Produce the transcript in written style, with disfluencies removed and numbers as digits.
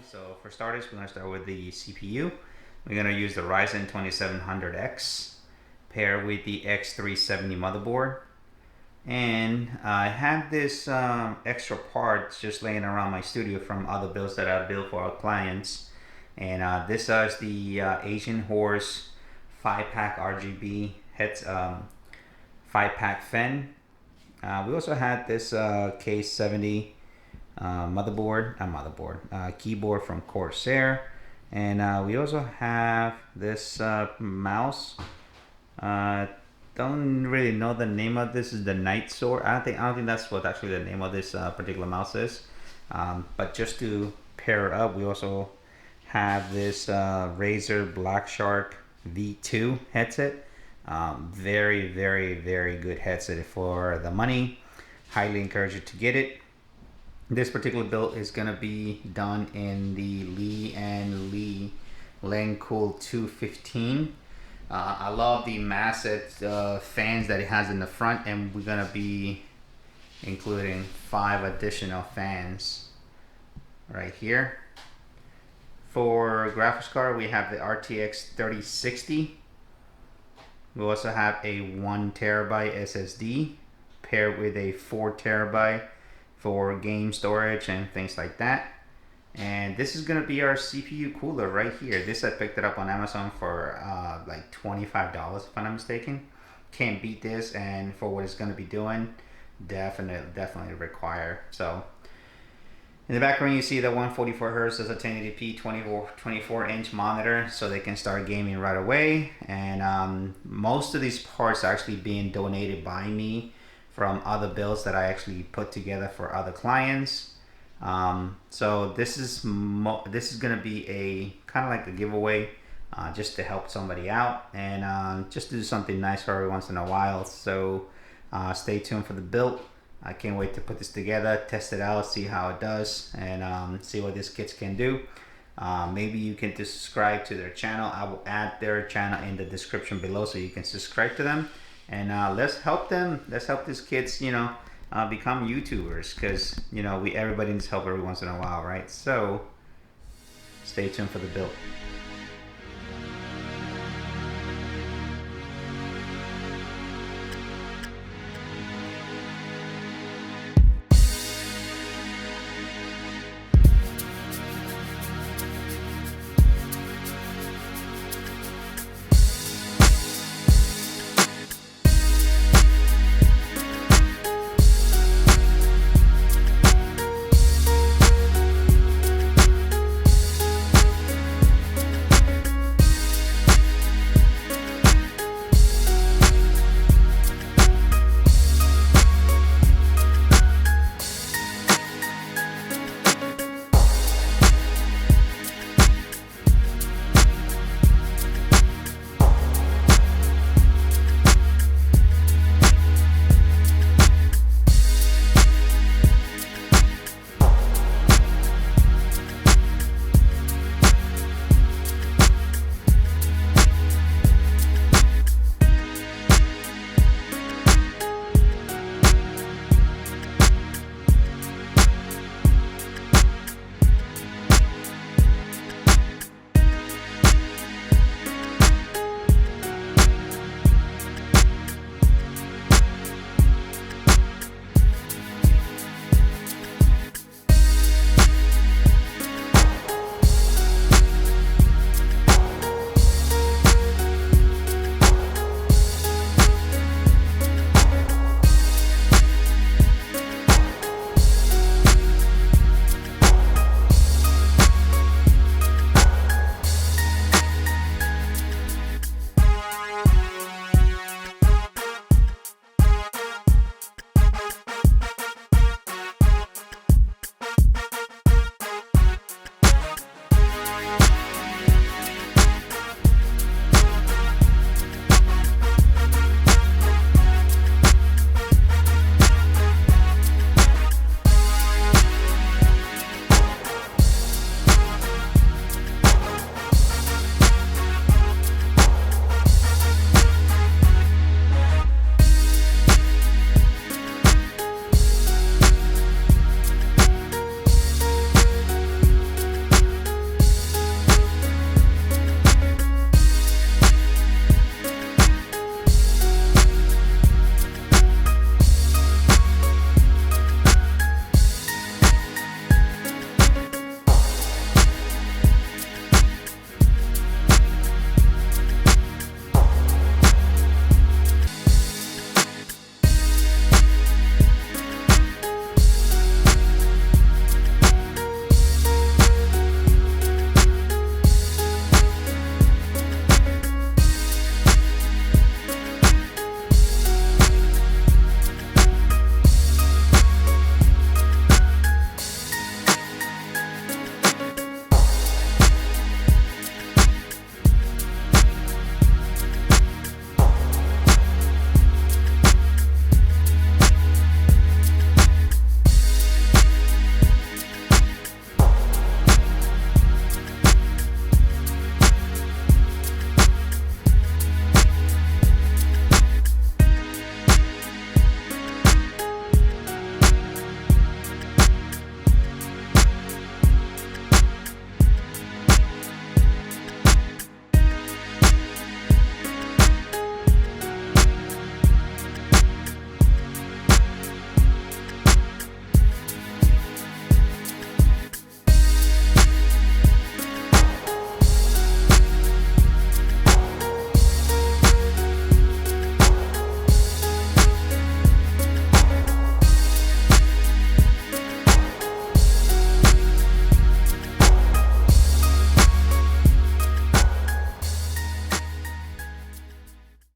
So for starters, we're going to start with the CPU. We're going to use the Ryzen 2700X paired with the X370 motherboard. And I have this extra parts just laying around my studio from other builds that I've built for our clients. And this is the Asian Horse 5-pack RGB heads, 5-pack fan. We also had this K70 keyboard from Corsair, and we also have this mouse. Don't really know the name of this. Is the Night Sword? I don't think that's what actually the name of this particular mouse is. But just to pair it up, we also have this Razer Black Shark V2 headset. Very good headset for the money. Highly encourage you to get it. This particular build is going to be done in the Lian Lancool 215. I love the massive fans that it has in the front, and we're going to be including 5 additional fans right here. For graphics card, we have the RTX 3060. We also have a 1 terabyte SSD paired with a 4 terabyte for game storage and things like that. And this is going to be our CPU cooler right here. This, I picked it up on Amazon for like $25 if I'm not mistaken. Can't beat this, and for what it's going to be doing, definitely require. So in the background you see the 144 Hz as a 1080p 24-inch monitor, so they can start gaming right away. And most of these parts are actually being donated by me from other builds that I actually put together for other clients. So this is gonna be a kind of like a giveaway, just to help somebody out, and just do something nice for every once in a while. So stay tuned for the build. I can't wait to put this together, test it out, see how it does, and see what this kit can do. Maybe you can just subscribe to their channel. I will add their channel in the description below so you can subscribe to them. And let's help them. Let's help these kids, become YouTubers, because everybody needs help every once in a while, right? So stay tuned for the build.